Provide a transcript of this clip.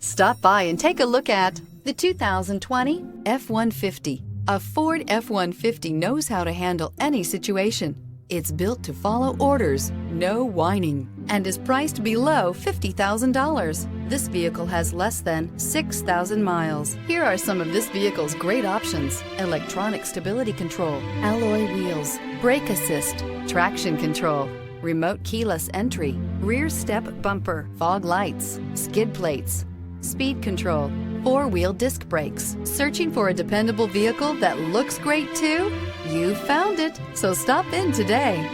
Stop by and take a look at the 2020 F-150. A Ford F-150 knows how to handle any situation. It's built to follow orders, no whining, and is priced below $50,000. This vehicle has less than 6,000 miles. Here are some of this vehicle's great options: electronic stability control, alloy wheels, brake assist, traction control, remote keyless entry, rear step bumper, fog lights, skid plates, speed control, four-wheel disc brakes. Searching for a dependable vehicle that looks great too? You found it, so stop in today.